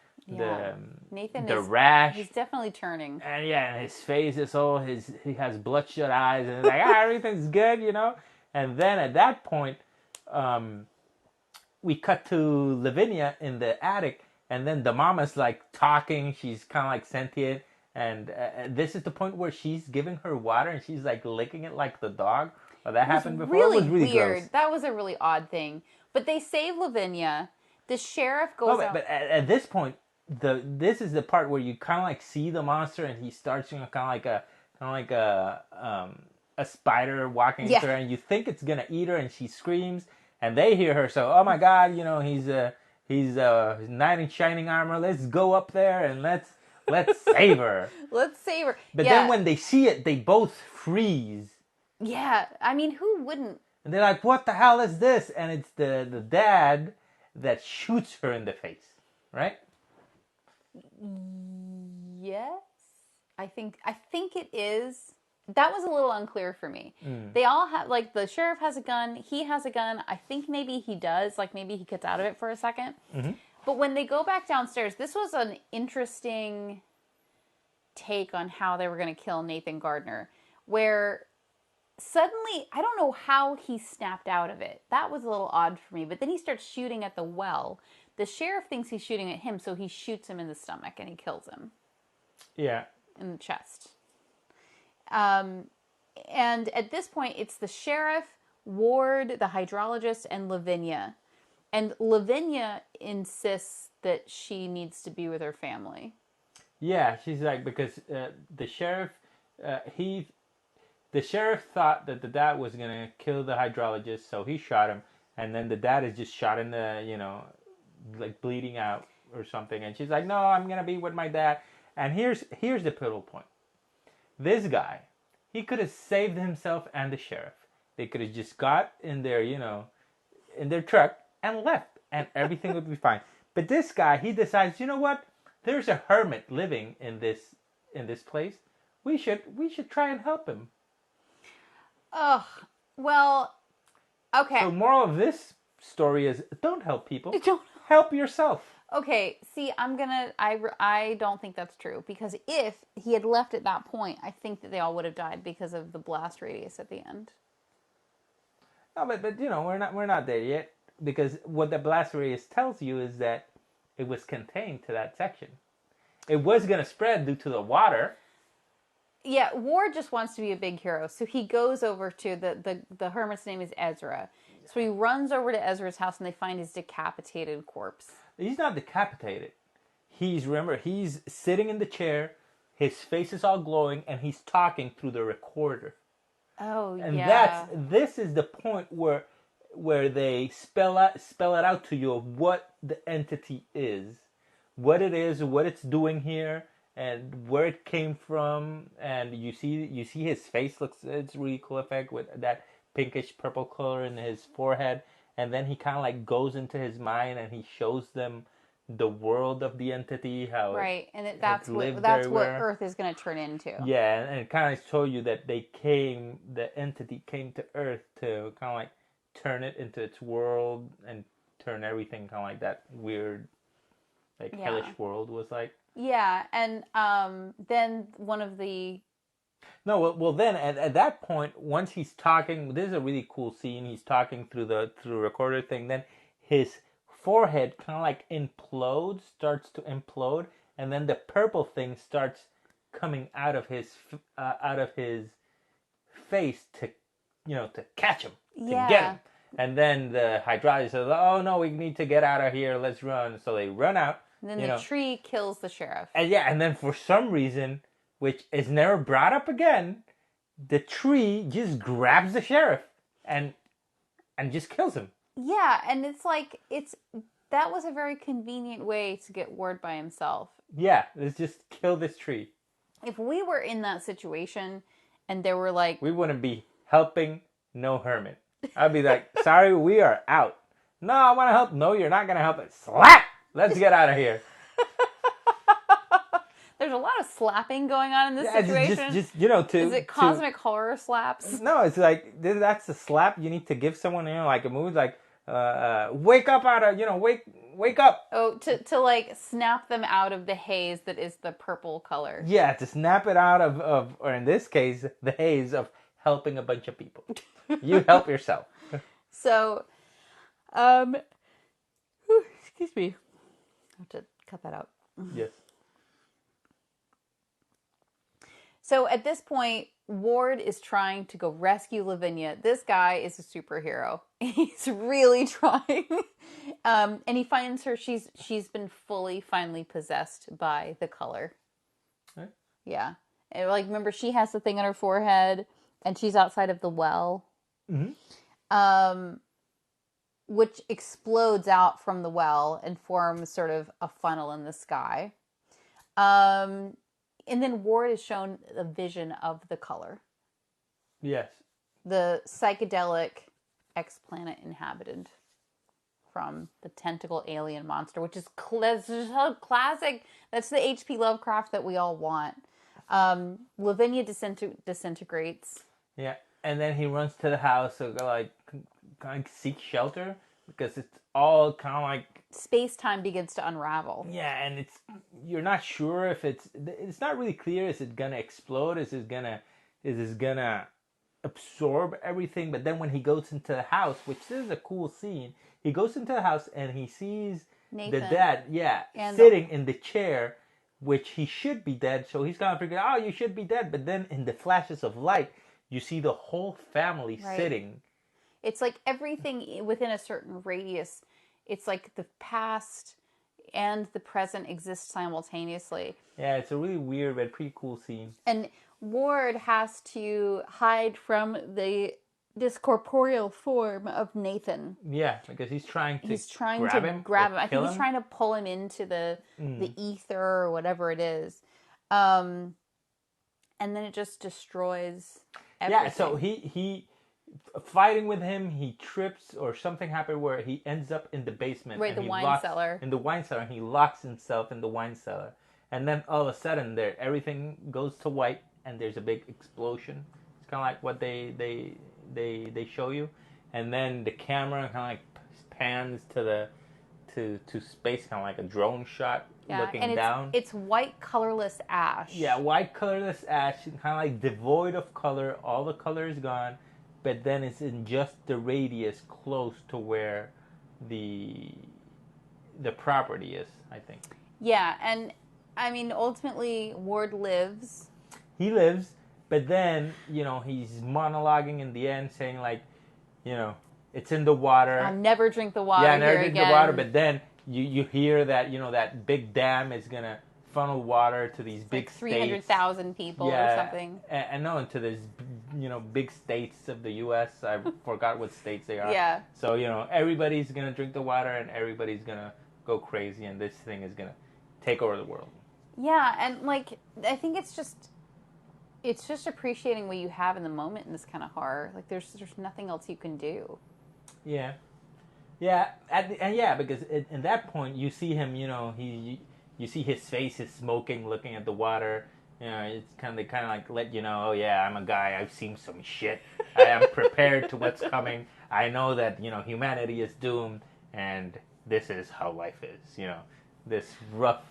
A: Nathan
B: the rash.
A: He's definitely turning.
B: And his face is he has bloodshot eyes and it's like, everything's good, And then at that point, we cut to Lavinia in the attic, and then the mama's like talking. She's kind of like sentient, and this is the point where she's giving her water and she's like licking it like the dog. Oh, that happened before.
A: Really,
B: it was really
A: weird.
B: Gross.
A: That was a really odd thing. But they save Lavinia. The sheriff goes out.
B: But at this point, this is the part where you kind of like see the monster, and he starts kind of like a spider walking into her, and you think it's gonna eat her, and she screams, and they hear her. So, oh my God, he's knight in shining armor. Let's go up there and let's save her.
A: Let's save her.
B: But then when they see it, they both freeze.
A: Yeah, I mean, who wouldn't?
B: And they're like, "What the hell is this?" And it's the dad that shoots her in the face, right?
A: Yes, I think it is. That was a little unclear for me. They all have, like, the sheriff has a gun. He has a gun. I think maybe he does. Like, maybe he gets out of it for a second. Mm-hmm. But when they go back downstairs, this was an interesting take on how they were going to kill Nathan Gardner, where suddenly, I don't know how he snapped out of it. That was a little odd for me. But then he starts shooting at the well. The sheriff thinks he's shooting at him, so he shoots him in the stomach and he kills him.
B: Yeah.
A: In the chest. And at this point, it's the sheriff, Ward, the hydrologist, and Lavinia. And Lavinia insists that she needs to be with her family.
B: Yeah, she's like, because the sheriff, the sheriff thought that the dad was gonna kill the hydrologist, so he shot him, and then the dad is just shot in the, like bleeding out or something, and she's like, no, I'm gonna be with my dad. And here's the pivotal point. This guy, he could have saved himself and the sheriff. They could have just got in their, in their truck and left, and everything would be fine. But this guy, he decides, you know what? There's a hermit living in this place. We should try and help him.
A: Oh, well, okay.
B: So moral of this story is, don't help people.
A: Don't
B: help yourself.
A: Okay, see, I don't think that's true, because if he had left at that point, I think that they all would have died because of the blast radius at the end.
B: No, but we're not there yet, because what the blast radius tells you is that it was contained to that section. It was going to spread due to the water.
A: Yeah, Ward just wants to be a big hero, so he goes over to the hermit's name is Ezra. So he runs over to Ezra's house, and they find his decapitated corpse.
B: He's not decapitated. He's sitting in the chair, his face is all glowing, and he's talking through the recorder.
A: Oh,
B: and
A: yeah.
B: This is the point where they spell it out to you of what the entity is, what it's doing here, and where it came from. And you see his face it's really cool effect with that pinkish purple color in his forehead. And then he kind of like goes into his mind and he shows them the world of the entity, how
A: right, and that's what Earth is going to turn into.
B: Yeah, and it kind of show you that the entity came to Earth to kind of like turn it into its world and turn everything kind of like that weird, like hellish world was like.
A: Yeah, and then one of the.
B: No, well then at that point, once he's talking, this is a really cool scene. He's talking through the recorder thing. Then his forehead kind of like starts to implode, and then the purple thing starts coming out of his face to catch him, to get him. And then the hydrologist says, "Oh no, we need to get out of here. Let's run." So they run out.
A: And then the tree kills the sheriff.
B: And then for some reason, which is never brought up again, the tree just grabs the sheriff and just kills him.
A: Yeah, and it's like that was a very convenient way to get Ward by himself.
B: Yeah, let's just kill this tree.
A: If we were in that situation and they were like,
B: we wouldn't be helping no hermit. I'd be like, sorry, we are out. No, I want to help. No, you're not going to help it. Slap! Let's get out of here.
A: There's a lot of slapping going on in this situation.
B: Just
A: is it cosmic horror slaps?
B: No, it's like that's the slap you need to give someone. Like a movie, like wake up out of wake up.
A: Oh, to like snap them out of the haze that is the purple color.
B: Yeah, to snap it out of or in this case, the haze of helping a bunch of people. You help yourself.
A: So, excuse me. I have to cut that out.
B: Yes.
A: So at this point, Ward is trying to go rescue Lavinia. This guy is a superhero. He's really trying. And he finds her. She's been finally possessed by the color.
B: Right.
A: Yeah. And remember, she has the thing on her forehead, and she's outside of the well. Mm-hmm. Which explodes out from the well and forms sort of a funnel in the sky. And then Ward is shown a vision of the color.
B: Yes.
A: The psychedelic X-planet inhabited from the tentacle alien monster, which is so classic. That's the H.P Lovecraft that we all want. Lavinia disintegrates.
B: Yeah, and then he runs to the house to kind of seek shelter because it's all kind of like
A: space-time begins to unravel.
B: Yeah, and you're not sure if it's not really clear. Is it gonna explode? Is this gonna absorb everything? But then when he goes into the house, which is a cool scene, he goes into the house and he sees Nathan, the dad, sitting in the chair which he should be dead. So he's kind of figuring, oh, you should be dead. But then in the flashes of light, you see the whole family sitting.
A: It's like everything within a certain radius. It's like the past and the present exist simultaneously.
B: Yeah, it's a really weird but pretty cool scene.
A: And Ward has to hide from this corporeal form of Nathan.
B: Yeah, because he's trying to
A: grab him. I think he's
B: him.
A: trying to pull him into the ether or whatever it is. And then it just destroys everything.
B: Yeah, so he fighting with him, he trips or something happened where he ends up in the basement.
A: Right, the wine cellar.
B: In the wine cellar, and he locks himself in the wine cellar. And then all of a sudden, everything goes to white, and there's a big explosion. It's kind of like what they show you, and then the camera kind of like pans to space, kind of like a drone shot, looking down.
A: It's white colorless ash.
B: Yeah, white colorless ash, kind of like devoid of color. All the color is gone, but then it's in just the radius close to where the property is, I think.
A: Yeah, and I mean, ultimately, Ward lives.
B: He lives, but then, he's monologuing in the end, saying like, it's in the water.
A: I'll never drink the water.
B: Yeah, never drink the water. But then you hear that, that big dam is gonna funnel water to these big
A: like 300,000 people or something.
B: And no, into this, big states of the U.S. I forgot what states they are.
A: Yeah.
B: So, everybody's gonna drink the water and everybody's gonna go crazy, and this thing is gonna take over the world.
A: Yeah, and like I think it's just appreciating what you have in the moment in this kind of horror. Like there's nothing else you can do.
B: Yeah, because at that point you see him. You see his face is smoking, looking at the water. It's kind of like let you know. Oh yeah, I'm a guy. I've seen some shit. I am prepared to what's coming. I know that humanity is doomed, and this is how life is. This rough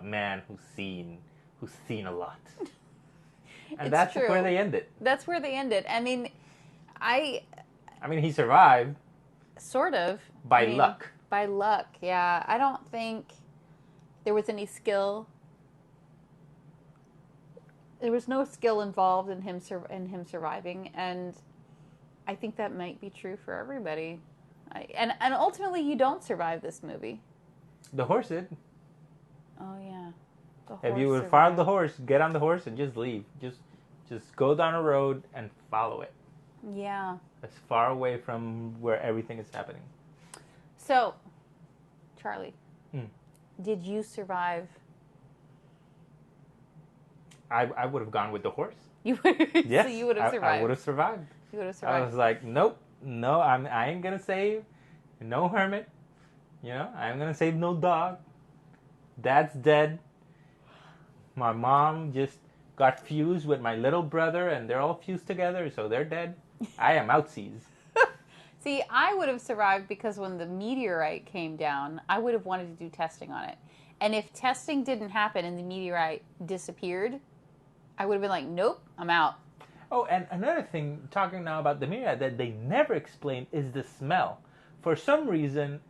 B: man who's seen a lot. And that's
A: true.
B: where they ended.
A: That's where they ended. I mean,
B: he survived.
A: Sort of.
B: By luck.
A: By luck, yeah. I don't think there was any skill. There was no skill involved in him surviving, and I think that might be true for everybody. And ultimately, you don't survive this movie.
B: The horse did.
A: Oh yeah.
B: If you would follow the horse, get on the horse and just leave. Just go down a road and follow it.
A: Yeah.
B: As far away from where everything is happening.
A: So, Charlie, did you survive?
B: I would have gone with the horse.
A: You would.
B: Yes,
A: So you would have survived.
B: I would have survived.
A: You would have survived.
B: I was like, nope, no, I ain't gonna save no hermit. I'm gonna save no dog. Dad's dead. My mom just got fused with my little brother, and they're all fused together, so they're dead. I am outsies.
A: See, I would have survived because when the meteorite came down, I would have wanted to do testing on it. And if testing didn't happen and the meteorite disappeared, I would have been like, nope, I'm out.
B: Oh, and another thing, talking now about the meteorite that they never explained is the smell. For some reason,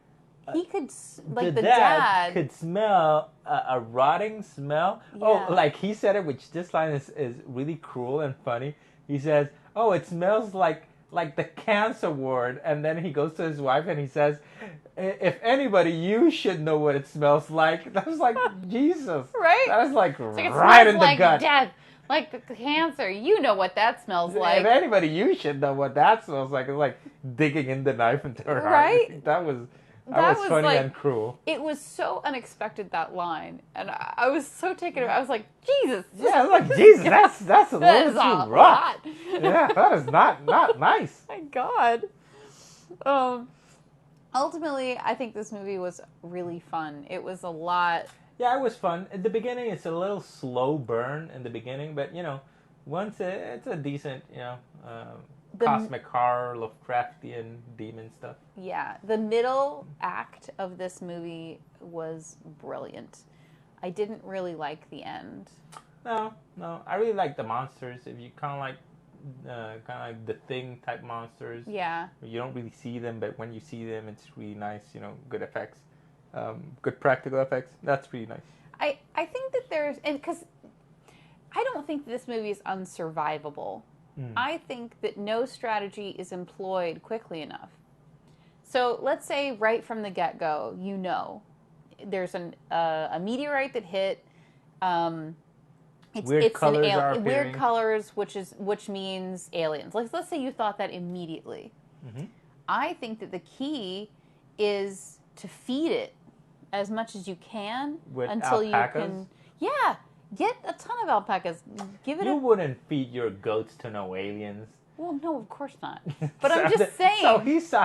A: he could, like
B: the dad could smell a rotting smell. Yeah. Oh, like he said it, which this line is really cruel and funny. He says, oh, it smells like the cancer ward. And then he goes to his wife and he says, if anybody, you should know what it smells like. That was like, Jesus.
A: Right?
B: That was like right in the
A: like
B: gut.
A: Death, like the cancer. You know what that smells like.
B: If anybody, you should know what that smells like. It's like digging in the knife into her heart.
A: Right?
B: That was funny and cruel.
A: It was so unexpected, that line, and I was so taken aback. I was like, Jesus.
B: Yeah, I was like, Jesus, that's a little too rough. Yeah, that is not nice.
A: My God. Ultimately, I think this movie was really fun. It was a lot.
B: Yeah, it was fun. At the beginning, it's a little slow burn in the beginning, but once it's a decent, cosmic horror, Lovecraftian demon stuff.
A: Yeah, the middle act of this movie was brilliant. I didn't really like the end.
B: No, I really like the monsters. If you kind of like the Thing type monsters.
A: Yeah.
B: You don't really see them, but when you see them, it's really nice. Good effects. good practical effects. That's pretty nice.
A: I think that there's, and because I don't think this movie is unsurvivable. I think that no strategy is employed quickly enough. So let's say right from the get-go, you know, there's a meteorite that hit.
B: Weird colors are appearing.
A: Weird colors, which means aliens. Like, let's say you thought that immediately.
B: Mm-hmm.
A: I think that the key is to feed it as much as you can
B: With
A: until
B: alpacas?
A: you can. Yeah, get a ton of alpacas. Give it.
B: You wouldn't feed your goats to no aliens.
A: Well, no, of course not. But I'm just saying.
B: So he saw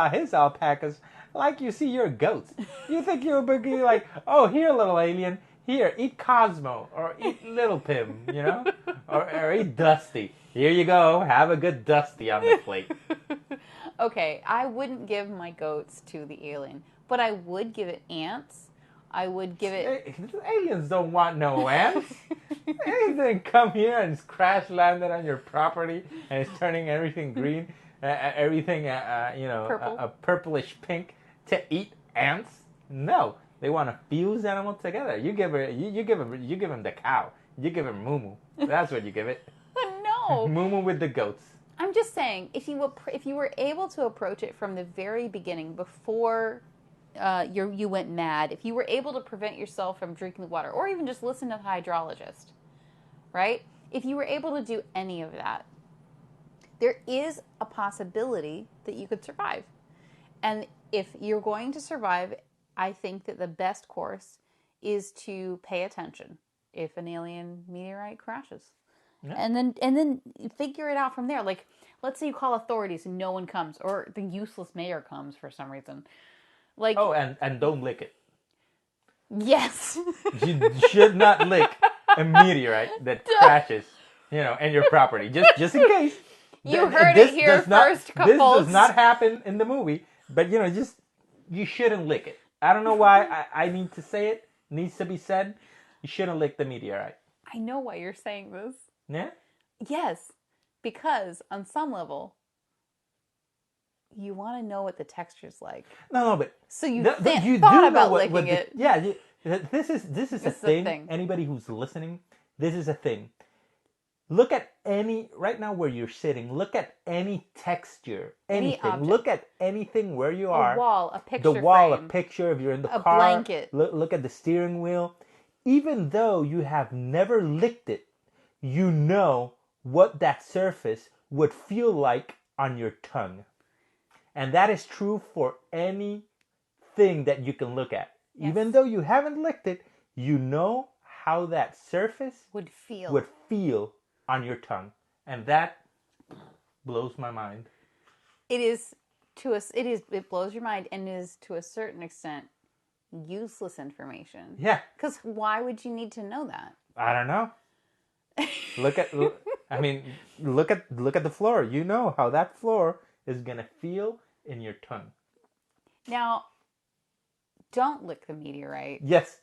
B: his alpacas like you see your goats. You think you would be like, oh, here, little alien. Here, eat Cosmo, or eat Little Pim, you know? or eat Dusty. Here you go, have a good Dusty on the plate.
A: Okay, I wouldn't give my goats to the alien, but I would give it ants. I would give it...
B: Aliens don't want no ants. Anything come here and crash landed on your property and it's turning everything green, everything,
A: Purple.
B: a purplish pink to eat ants? No. They want to fuse animals together. You give him the cow. You give him Moo. That's what you give it.
A: No.
B: Moo with the goats.
A: I'm just saying, if you were able to approach it from the very beginning, before you went mad, if you were able to prevent yourself from drinking the water, or even just listen to the hydrologist, right? If you were able to do any of that, there is a possibility that you could survive. And if you're going to survive, I think that the best course is to pay attention if an alien meteorite crashes. Yeah. And then figure it out from there. Like, let's say you call authorities and no one comes, or the useless mayor comes for some reason. Like,
B: oh, and don't lick it.
A: Yes.
B: You should not lick a meteorite that crashes, in your property. Just in case.
A: You heard it here first, couples.
B: This does not happen in the movie, but you shouldn't lick it. I don't know why I need to say it. It needs to be said. You shouldn't lick the meteorite.
A: I know why you're saying this.
B: Yeah?
A: Yes. Because on some level, you want to know what the texture's like.
B: No, but
A: so you thought about licking it.
B: Yeah, this is a thing. Anybody who's listening, this is a thing. Look at right now where you're sitting, look at any texture, anything. Look at anything where you are.
A: A wall, a picture
B: frame.
A: A
B: picture, if you're in the car.
A: A blanket.
B: Look at the steering wheel. Even though you have never licked it, you know what that surface would feel like on your tongue. And that is true for anything that you can look at. Yes. Even though you haven't licked it, you know how that surface
A: would feel
B: on your tongue, and that blows my mind.
A: It blows your mind, and is to a certain extent useless information.
B: Yeah.
A: Because why would you need to know that?
B: I don't know. Look at the floor. You know how that floor is gonna feel in your tongue.
A: Now, don't lick the meteorite.
B: Yes,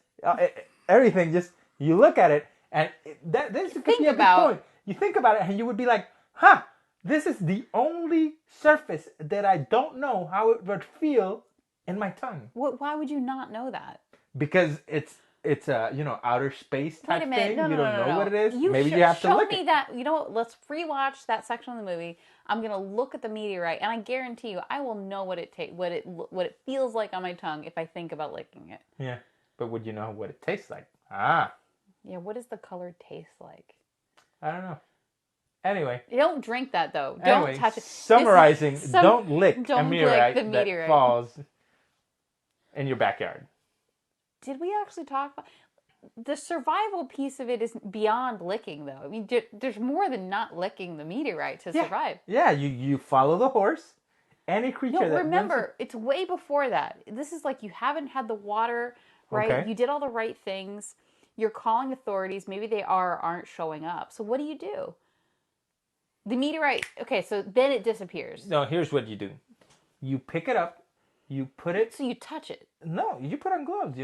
B: everything. Just you look at it, and this could be a good point. You think about it, and you would be like, "Huh, this is the only surface that I don't know how it would feel in my tongue."
A: Why would you not know that?
B: Because it's a outer space type thing.
A: No,
B: you don't know what it is.
A: Maybe
B: you have to look
A: show me that. You know what? Let's rewatch that section of the movie. I'm gonna look at the meteorite, and I guarantee you, I will know what it feels like on my tongue if I think about licking it.
B: Yeah, but would you know what it tastes like? Ah.
A: Yeah. What does the color taste like?
B: I don't know. Anyway.
A: You don't drink that, though.
B: Anyway,
A: don't touch it.
B: Summarizing, don't lick a meteorite
A: that
B: falls in your backyard.
A: Did we actually talk about... The survival piece of it is beyond licking, though. I mean, there's more than not licking the meteorite to survive.
B: Yeah, you follow the horse. Any creature that...
A: remember, it's way before that. This is like you haven't had the water, right?
B: Okay.
A: You did all the right things. You're calling authorities. Maybe they aren't showing up. So what do? The meteorite... Okay, so then it disappears.
B: No, here's what you do. You pick it up. You put it...
A: So you touch it.
B: No, you put on gloves,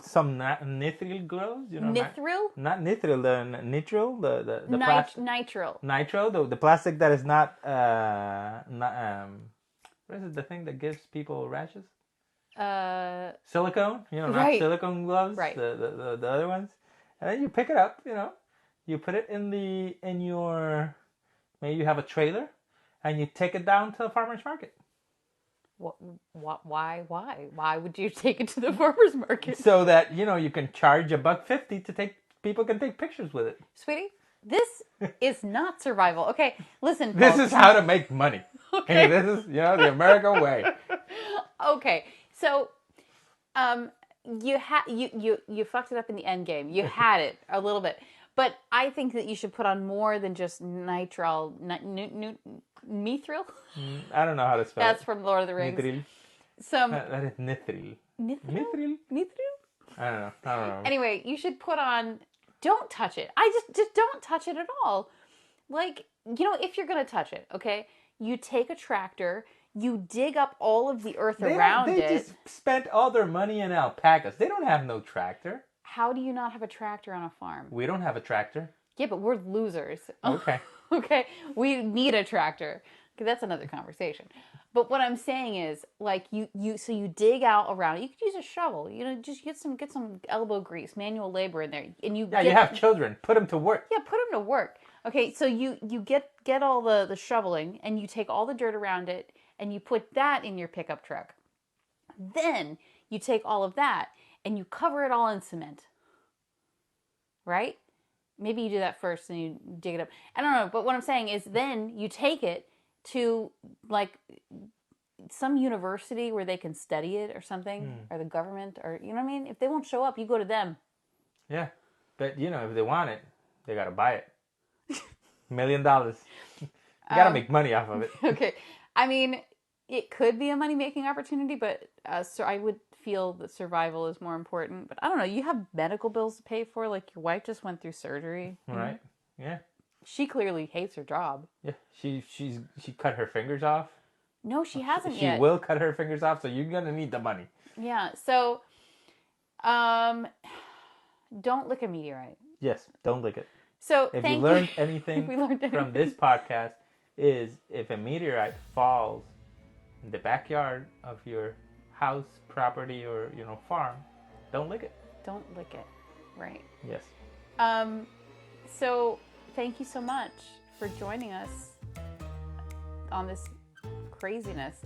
B: some nitrile gloves,
A: Nitrile?
B: Not nitrile, the nitrile, the plastic.
A: Nitrile.
B: Nitrile, the plastic that is not what is it, the thing that gives people rashes? Silicone, not
A: Right.
B: silicone gloves,
A: Right.
B: the other ones. And then you pick it up, you put it in your, maybe you have a trailer, and you take it down to the farmer's market.
A: Why would you take it to the farmer's market?
B: So that, you can charge $1.50 to people can take pictures with it.
A: Sweetie, this is not survival. Okay, listen,
B: This
A: folks.
B: is how to make money.
A: Okay.
B: This is, the American way.
A: Okay, so you fucked it up in the end game. You had it a little bit, but I think that you should put on more than just mithril.
B: I don't know how to spell
A: That's
B: it.
A: from Lord of the Rings.
B: Mithril.
A: Some
B: That is mithril.
A: mithril.
B: I don't know.
A: Anyway, you should put on. Don't touch it. Just don't touch it at all. Like, if you're gonna touch it, okay, you take a tractor. You dig up all of the earth around it.
B: They just spent all their money in alpacas. They don't have no tractor.
A: How do you not have a tractor on a farm?
B: We don't have a tractor.
A: Yeah, but we're losers.
B: Okay.
A: Okay, we need a tractor. Okay, that's another conversation. But what I'm saying is, like, you dig out around. You could use a shovel. Just get some elbow grease, manual labor in there, and you
B: have children. Put them to work.
A: Yeah, put them to work. Okay, so you get all the shoveling, and you take all the dirt around it, and you put that in your pickup truck. Then you take all of that and you cover it all in cement. Right? Maybe you do that first and you dig it up. I don't know, but what I'm saying is then you take it to like some university where they can study it or something, or the government, or you know what I mean? If they won't show up, you go to them.
B: Yeah. But if they want it, they gotta buy it. $1 million. You gotta make money off of it.
A: Okay. I mean, it could be a money-making opportunity, but so I would feel that survival is more important. But I don't know. You have medical bills to pay for. Like, your wife just went through surgery.
B: Right. Yeah.
A: She clearly hates her job.
B: Yeah. She cut her fingers off.
A: No, she hasn't
B: she
A: yet.
B: She will cut her fingers off, so you're gonna need the money.
A: Yeah. So, don't lick a meteorite.
B: Yes. Don't lick it.
A: So,
B: if you learned anything from this podcast, is if a meteorite falls in the backyard of your house, property, or farm, don't lick it.
A: Don't lick it. Right.
B: Yes.
A: So thank you so much for joining us on this craziness.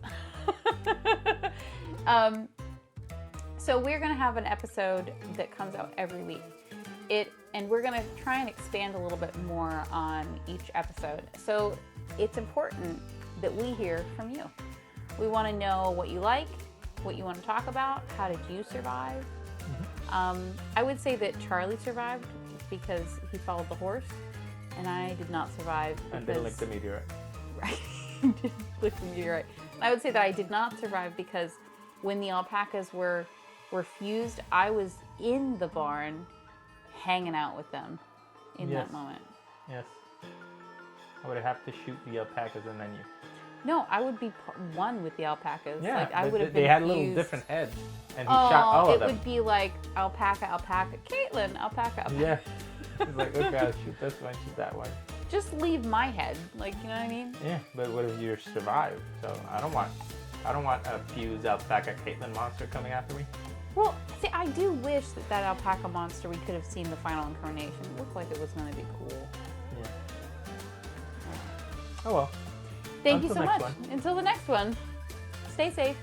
A: So we're gonna have an episode that comes out every week. And we're gonna try and expand a little bit more on each episode. So it's important that we hear from you. We want to know what you like, what you want to talk about, how did you survive? I would say that Charlie survived because he followed the horse, and I did not survive because...
B: And didn't lick the meteorite.
A: Right, didn't lick the meteorite. And I would say that I did not survive because when the alpacas were fused, I was in the barn hanging out with them in that moment.
B: Yes. I would have to shoot the alpacas and then you...
A: No, I would be one with the alpacas.
B: Yeah,
A: like, I would have been
B: they had
A: fused.
B: little different heads, and he shot all of them.
A: It would be like alpaca, Caitlin, alpaca.
B: Yeah. It's like, okay, I'll shoot this one, shoot that one.
A: Just leave my head, like, you know what I mean?
B: Yeah, but what if you survive? So I don't want a fused alpaca Caitlin monster coming after me.
A: Well, see, I do wish that alpaca monster, we could have seen the final incarnation. It looked like it was going to be cool.
B: Yeah. Oh well.
A: Thank you so much. Until the next one. Stay safe.